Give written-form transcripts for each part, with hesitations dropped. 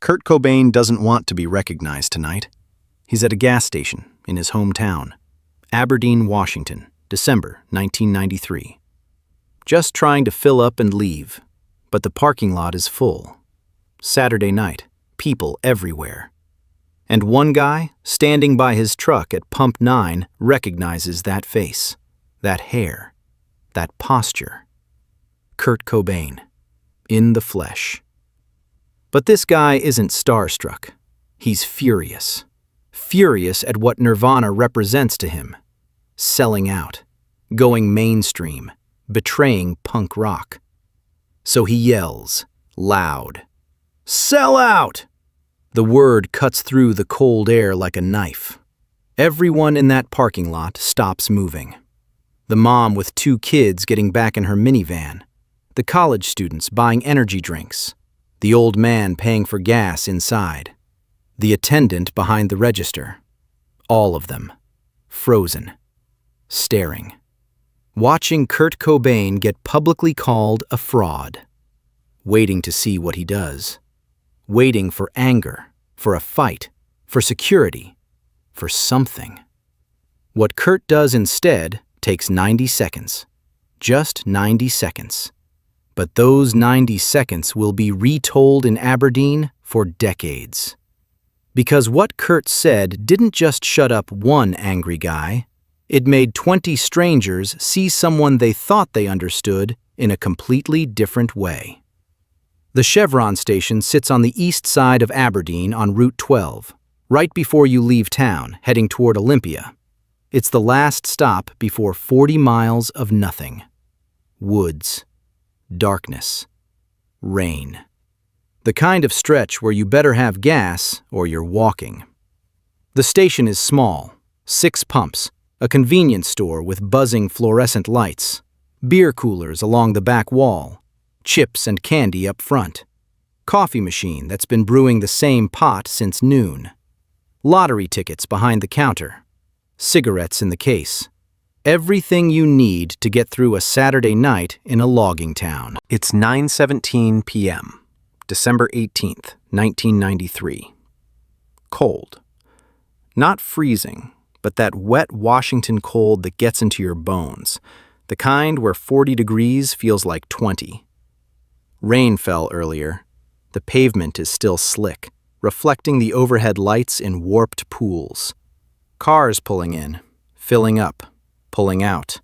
Kurt Cobain doesn't want to be recognized tonight. He's at a gas station in his hometown, Aberdeen, Washington, December 1993. Just trying to fill up and leave, but the parking lot is full. Saturday night, people everywhere. And one guy, standing by his truck at Pump 9, recognizes that face, that hair, that posture. Kurt Cobain, in the flesh. But this guy isn't starstruck. He's furious. Furious at what Nirvana represents to him. Selling out. Going mainstream. Betraying punk rock. So he yells, loud, "Sellout!" The word cuts through the cold air like a knife. Everyone in that parking lot stops moving. The mom with 2 kids getting back in her minivan. The college students buying energy drinks. The old man paying for gas inside. The attendant behind the register. All of them. Frozen. Staring. Watching Kurt Cobain get publicly called a fraud. Waiting to see what he does. Waiting for anger, for a fight, for security, for something. What Kurt does instead takes 90 seconds. Just 90 seconds. But those 90 seconds will be retold in Aberdeen for decades. Because what Kurt said didn't just shut up one angry guy, it made 20 strangers see someone they thought they understood in a completely different way. The Chevron station sits on the east side of Aberdeen on Route 12, right before you leave town, heading toward Olympia. It's the last stop before 40 miles of nothing. Woods. Darkness. Rain. The kind of stretch where you better have gas or you're walking. The station is small, 6 pumps, a convenience store with buzzing fluorescent lights, beer coolers along the back wall, chips and candy up front, coffee machine that's been brewing the same pot since noon, lottery tickets behind the counter, cigarettes in the case. Everything you need to get through a Saturday night in a logging town. It's 9:17 p.m., December 18th, 1993. Cold. Not freezing, but that wet Washington cold that gets into your bones, the kind where 40 degrees feels like 20. Rain fell earlier. The pavement is still slick, reflecting the overhead lights in warped pools. Cars pulling in, filling up. Pulling out.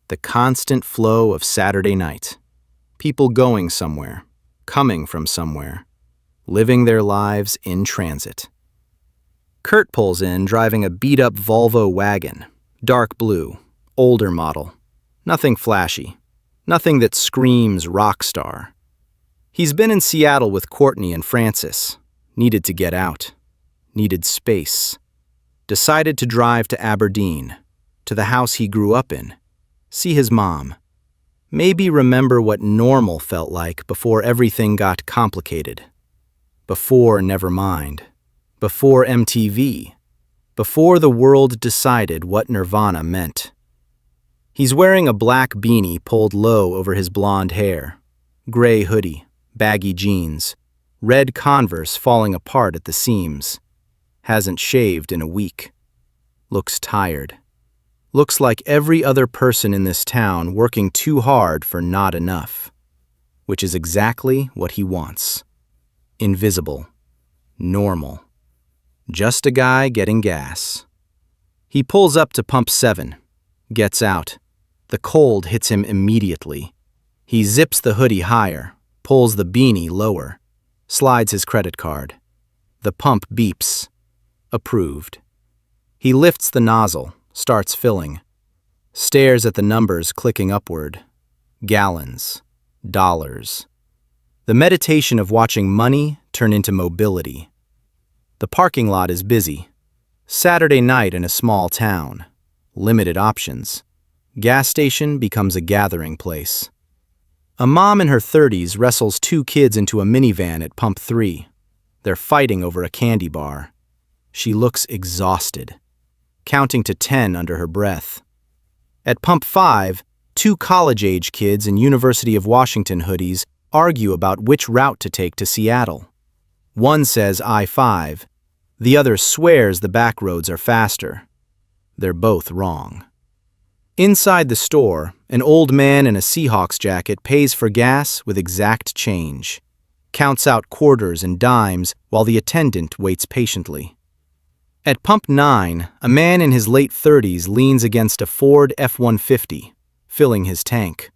The constant flow of Saturday night. People going somewhere, coming from somewhere, living their lives in transit. Kurt pulls in driving a beat-up Volvo wagon, dark blue, older model. Nothing flashy. Nothing that screams rock star. He's been in Seattle with Courtney and Francis. Needed to get out. Needed space. Decided to drive to Aberdeen. To the house he grew up in, see his mom, maybe remember what normal felt like before everything got complicated, before Nevermind, before MTV, before the world decided what Nirvana meant. He's wearing a black beanie pulled low over his blonde hair, gray hoodie, baggy jeans, red Converse falling apart at the seams, hasn't shaved in a week, looks tired. Looks like every other person in this town working too hard for not enough. Which is exactly what he wants. Invisible. Normal. Just a guy getting gas. He pulls up to Pump 7. Gets out. The cold hits him immediately. He zips the hoodie higher, pulls the beanie lower, slides his credit card. The pump beeps. Approved. He lifts the nozzle. Starts filling. Stares at the numbers clicking upward. Gallons. Dollars. The meditation of watching money turn into mobility. The parking lot is busy. Saturday night in a small town. Limited options. Gas station becomes a gathering place. A mom in her 30s wrestles 2 kids into a minivan at Pump 3. They're fighting over a candy bar. She looks exhausted. Counting to 10 under her breath. At Pump 5, 2 college-age kids in University of Washington hoodies argue about which route to take to Seattle. One says I-5, the other swears the back roads are faster. They're both wrong. Inside the store, an old man in a Seahawks jacket pays for gas with exact change, counts out quarters and dimes while the attendant waits patiently. At pump 9, a man in his late 30s leans against a Ford F-150, filling his tank,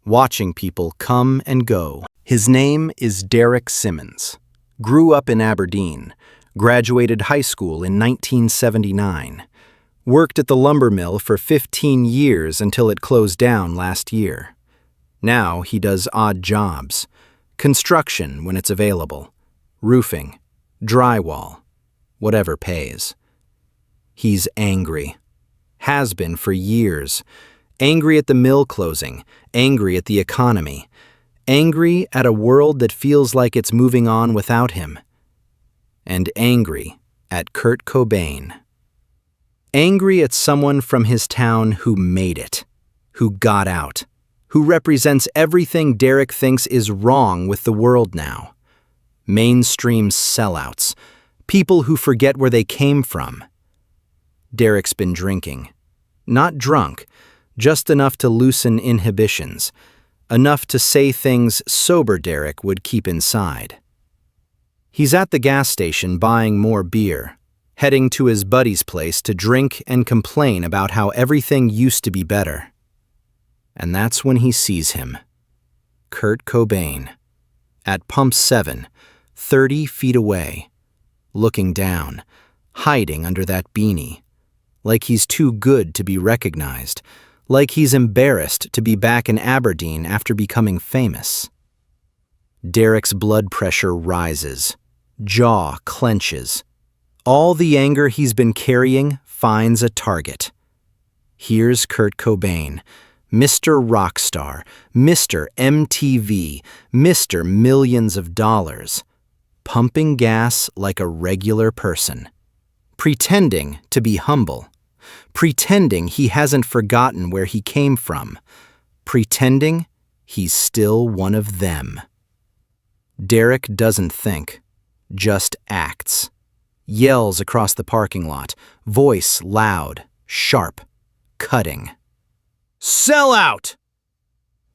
watching people come and go. His name is Derek Simmons. Grew up in Aberdeen, graduated high school in 1979, worked at the lumber mill for 15 years until it closed down last year. Now he does odd jobs, construction when it's available, roofing, drywall, whatever pays. He's angry. Has been for years. Angry at the mill closing, angry at the economy, angry at a world that feels like it's moving on without him, and angry at Kurt Cobain. Angry at someone from his town who made it, who got out, who represents everything Derek thinks is wrong with the world now. Mainstream sellouts, people who forget where they came from. Derek's been drinking. Not drunk, just enough to loosen inhibitions, enough to say things sober Derek would keep inside. He's at the gas station buying more beer, heading to his buddy's place to drink and complain about how everything used to be better. And that's when he sees him, Kurt Cobain, at pump 7, 30 feet away, looking down, hiding under that beanie, like he's too good to be recognized, like he's embarrassed to be back in Aberdeen after becoming famous. Derek's blood pressure rises, jaw clenches. All the anger he's been carrying finds a target. Here's Kurt Cobain, Mr. Rockstar, Mr. MTV, Mr. Millions of Dollars, pumping gas like a regular person, pretending to be humble, pretending he hasn't forgotten where he came from, pretending he's still one of them. Derek doesn't think, just acts. Yells across the parking lot, voice loud, sharp, cutting. Sellout!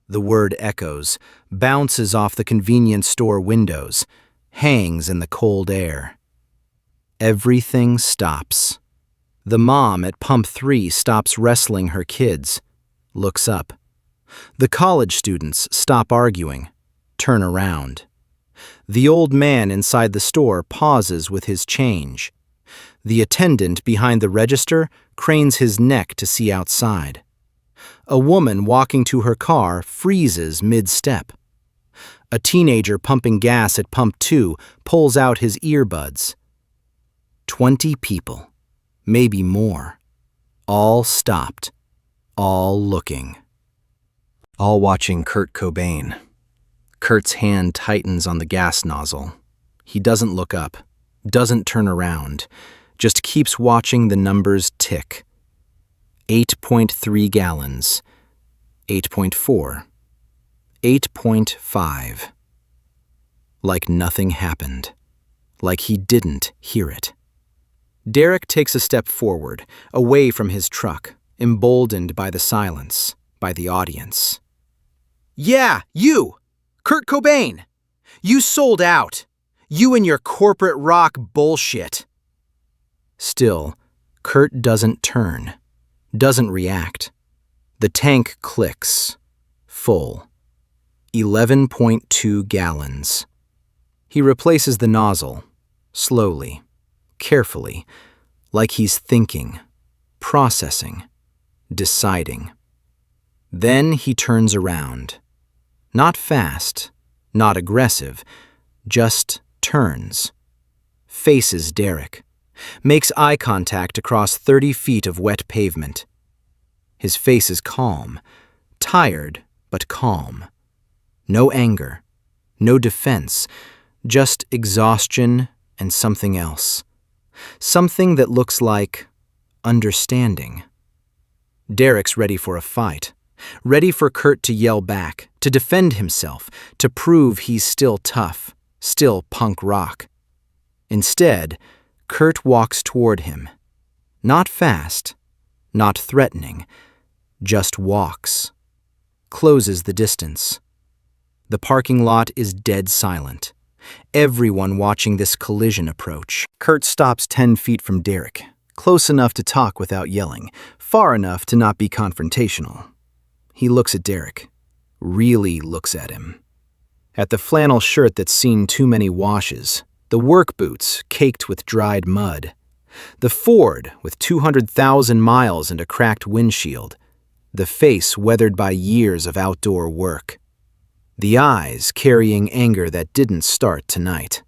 The word echoes, bounces off the convenience store windows, hangs in the cold air. Everything stops. The mom at pump 3 stops wrestling her kids, looks up. The college students stop arguing, turn around. The old man inside the store pauses with his change. The attendant behind the register cranes his neck to see outside. A woman walking to her car freezes mid-step. A teenager pumping gas at pump 2 pulls out his earbuds. 20 people, maybe more, all stopped, all looking. All watching Kurt Cobain. Kurt's hand tightens on the gas nozzle. He doesn't look up, doesn't turn around, just keeps watching the numbers tick. 8.3 gallons, 8.4, 8.5. Like nothing happened, like he didn't hear it. Derek takes a step forward, away from his truck, emboldened by the silence, by the audience. Yeah, you! Kurt Cobain! You sold out! You and your corporate rock bullshit! Still, Kurt doesn't turn, doesn't react. The tank clicks. Full. 11.2 gallons. He replaces the nozzle, slowly, carefully, like he's thinking, processing, deciding. Then he turns around. Not fast, not aggressive, just turns. Faces Derek. Makes eye contact across 30 feet of wet pavement. His face is calm, tired but calm. No anger, no defense, just exhaustion and something else. Something that looks like understanding. Derek's ready for a fight. Ready for Kurt to yell back, to defend himself, to prove he's still tough, still punk rock. Instead, Kurt walks toward him. Not fast, not threatening, just walks. Closes the distance. The parking lot is dead silent. Everyone watching this collision approach. Kurt stops 10 feet from Derek, close enough to talk without yelling, far enough to not be confrontational. He looks at Derek, really looks at him. At the flannel shirt that's seen too many washes, the work boots caked with dried mud, the Ford with 200,000 miles and a cracked windshield, the face weathered by years of outdoor work, the eyes carrying anger that didn't start tonight.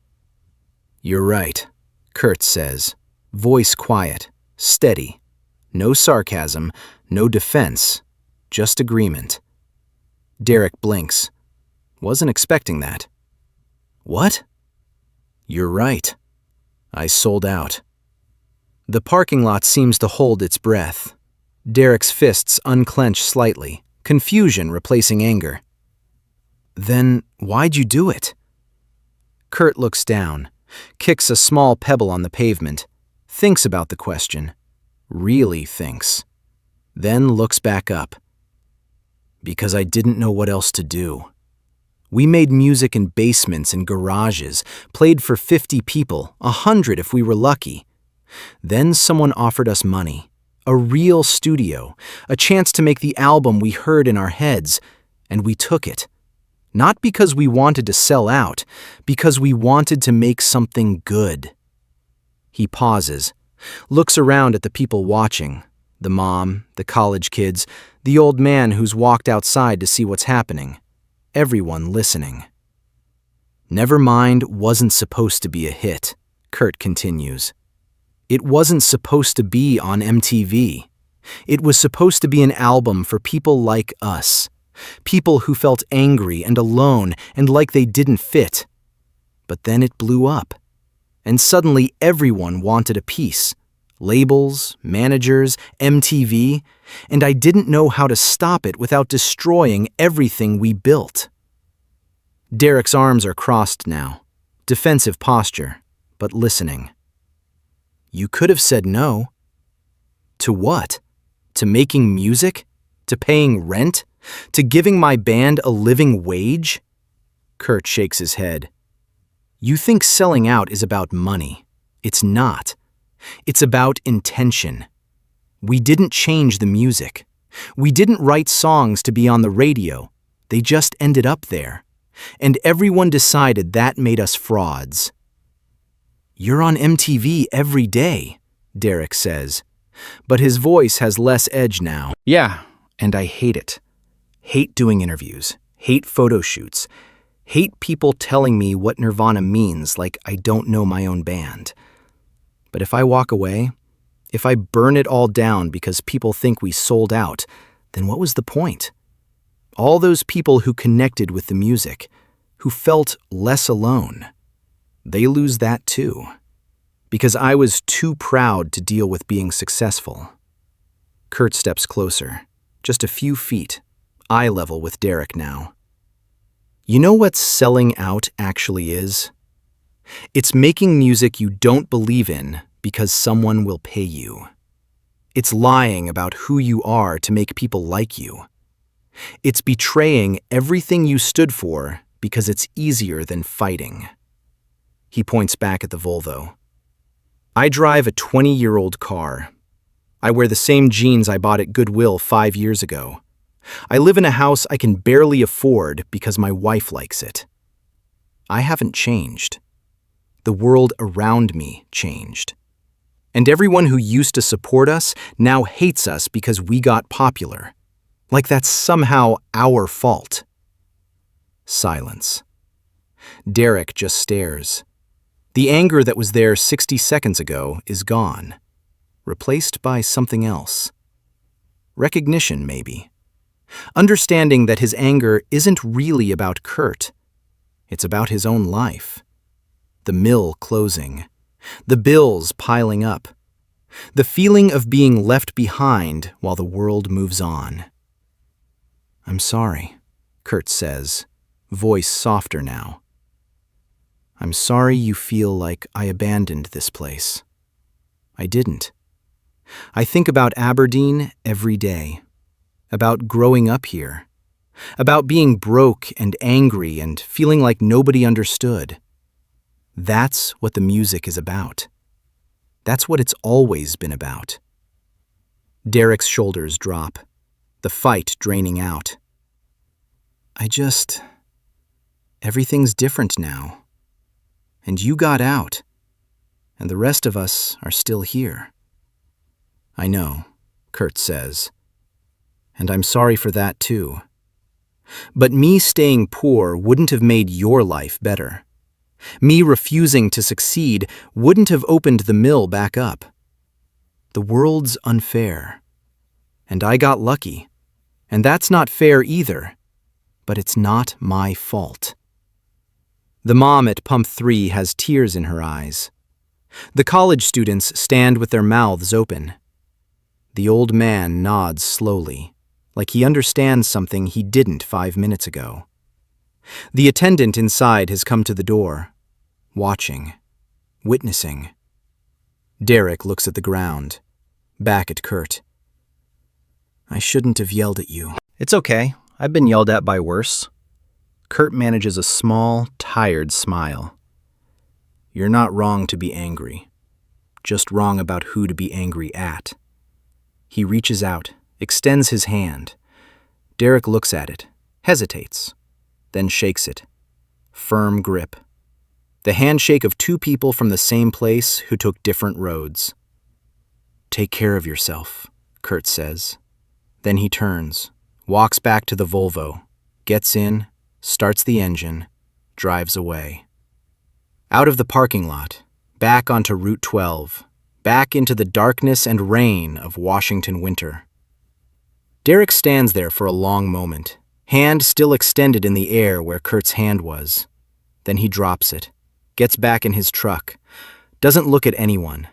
"You're right," Kurt says, voice quiet, steady. No sarcasm, no defense, just agreement. Derek blinks. Wasn't expecting that. "What?" "You're right. I sold out." The parking lot seems to hold its breath. Derek's fists unclench slightly, confusion replacing anger. "Then why'd you do it?" Kurt looks down, kicks a small pebble on the pavement, thinks about the question, really thinks, then looks back up. "Because I didn't know what else to do. We made music in basements and garages, played for 50 people, 100 if we were lucky. Then someone offered us money, a real studio, a chance to make the album we heard in our heads, and we took it. Not because we wanted to sell out, because we wanted to make something good." He pauses, looks around at the people watching, the mom, the college kids, the old man who's walked outside to see what's happening, everyone listening. "Nevermind wasn't supposed to be a hit," Kurt continues. "It wasn't supposed to be on MTV. It was supposed to be an album for people like us, people who felt angry and alone and like they didn't fit. But then it blew up, and suddenly everyone wanted a piece. Labels, managers, MTV, and I didn't know how to stop it without destroying everything we built." Derek's arms are crossed now, defensive posture, but listening. "You could have said no." "To what? To making music? To paying rent? To giving my band a living wage?" Kurt shakes his head. "You think selling out is about money. It's not. It's about intention. We didn't change the music. We didn't write songs to be on the radio. They just ended up there. And everyone decided that made us frauds." "You're on MTV every day," Derek says, but his voice has less edge now. "Yeah, and I hate it. Hate doing interviews, hate photo shoots, hate people telling me what Nirvana means like I don't know my own band. But if I walk away, if I burn it all down because people think we sold out, then what was the point? All those people who connected with the music, who felt less alone, they lose that too. Because I was too proud to deal with being successful." Kurt steps closer, just a few feet, eye level with Derek now. "You know what selling out actually is? It's making music you don't believe in because someone will pay you. It's lying about who you are to make people like you. It's betraying everything you stood for because it's easier than fighting." He points back at the Volvo. "I drive a 20-year-old car. I wear the same jeans I bought at Goodwill 5 years ago. I live in a house I can barely afford because my wife likes it. I haven't changed. The world around me changed. And everyone who used to support us now hates us because we got popular. Like that's somehow our fault." Silence. Derek just stares. The anger that was there 60 seconds ago is gone, replaced by something else. Recognition, maybe. Understanding that his anger isn't really about Kurt. It's about his own life. The mill closing. The bills piling up. The feeling of being left behind while the world moves on. "I'm sorry," Kurt says, voice softer now. I'm sorry you feel like I abandoned this place. I didn't. I think about Aberdeen every day, about growing up here, about being broke and angry and feeling like nobody understood. That's what the music is about. That's what it's always been about. Derek's shoulders drop, the fight draining out. Everything's different now. And you got out, and the rest of us are still here. I know, Kurt says, and I'm sorry for that too. But me staying poor wouldn't have made your life better. Me refusing to succeed wouldn't have opened the mill back up. The world's unfair. And I got lucky. And that's not fair either. But it's not my fault. The mom at Pump 3 has tears in her eyes. The college students stand with their mouths open. The old man nods slowly, like he understands something he didn't 5 minutes ago. The attendant inside has come to the door, watching, witnessing. Derek looks at the ground, back at Kurt. I shouldn't have yelled at you. It's okay. I've been yelled at by worse. Kurt manages a small, tired smile. You're not wrong to be angry. Just wrong about who to be angry at. He reaches out, extends his hand. Derek looks at it, hesitates, then shakes it. Firm grip. The handshake of two people from the same place who took different roads. Take care of yourself, Kurt says. Then he turns, walks back to the Volvo, gets in, starts the engine, drives away. Out of the parking lot, back onto Route 12, back into the darkness and rain of Washington winter. Derek stands there for a long moment, hand still extended in the air where Kurt's hand was. Then he drops it, gets back in his truck, doesn't look at anyone,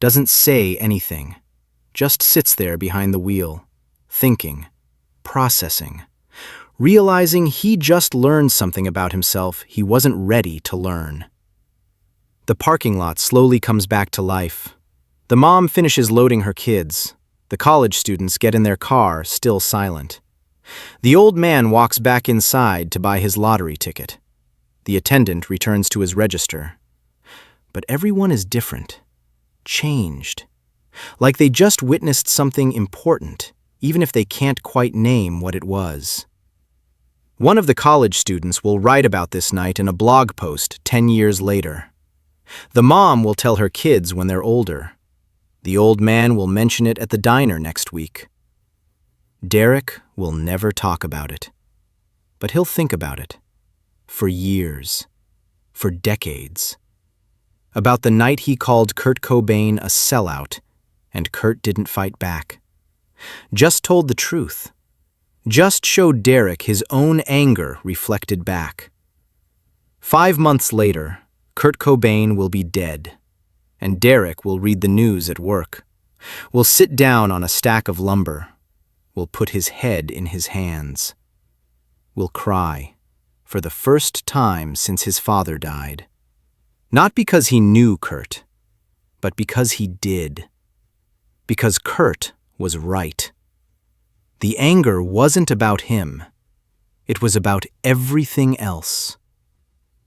doesn't say anything, just sits there behind the wheel, thinking, processing, realizing he just learned something about himself he wasn't ready to learn. The parking lot slowly comes back to life. The mom finishes loading her kids. The college students get in their car, still silent. The old man walks back inside to buy his lottery ticket. The attendant returns to his register. But everyone is different, changed, like they just witnessed something important, even if they can't quite name what it was. One of the college students will write about this night in a blog post 10 years later. The mom will tell her kids when they're older. The old man will mention it at the diner next week. Derek will never talk about it, but he'll think about it. For years, for decades. About the night he called Kurt Cobain a sellout, and Kurt didn't fight back. Just told the truth. Just showed Derek his own anger reflected back. 5 months later, Kurt Cobain will be dead, and Derek will read the news at work, will sit down on a stack of lumber, will put his head in his hands, will cry, for the first time since his father died. Not because he knew Kurt, but because he did. Because Kurt was right. The anger wasn't about him. It was about everything else.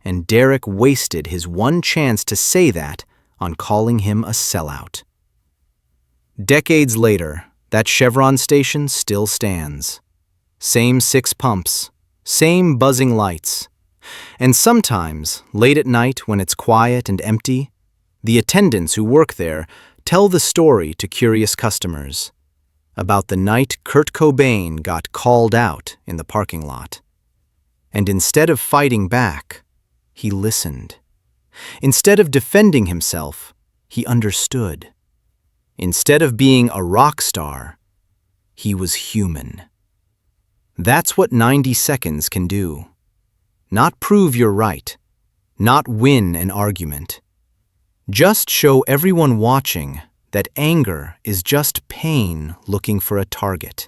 And Derek wasted his one chance to say that on calling him a sellout. Decades later, that Chevron station still stands. Same 6 pumps, same buzzing lights. And sometimes, late at night when it's quiet and empty, the attendants who work there tell the story to curious customers about the night Kurt Cobain got called out in the parking lot. And instead of fighting back, he listened. Instead of defending himself, he understood. Instead of being a rock star, he was human. That's what 90 seconds can do. Not prove you're right, not win an argument. Just show everyone watching that anger is just pain looking for a target.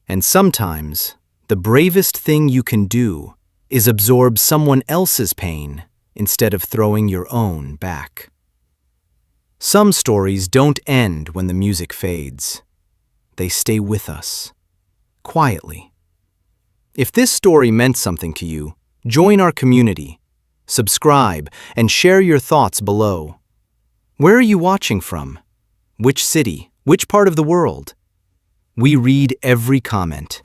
And sometimes, the bravest thing you can do is absorb someone else's pain instead of throwing your own back. Some stories don't end when the music fades. They stay with us, quietly. If this story meant something to you, join our community, subscribe, and share your thoughts below. Where are you watching from? Which city? Which part of the world? We read every comment.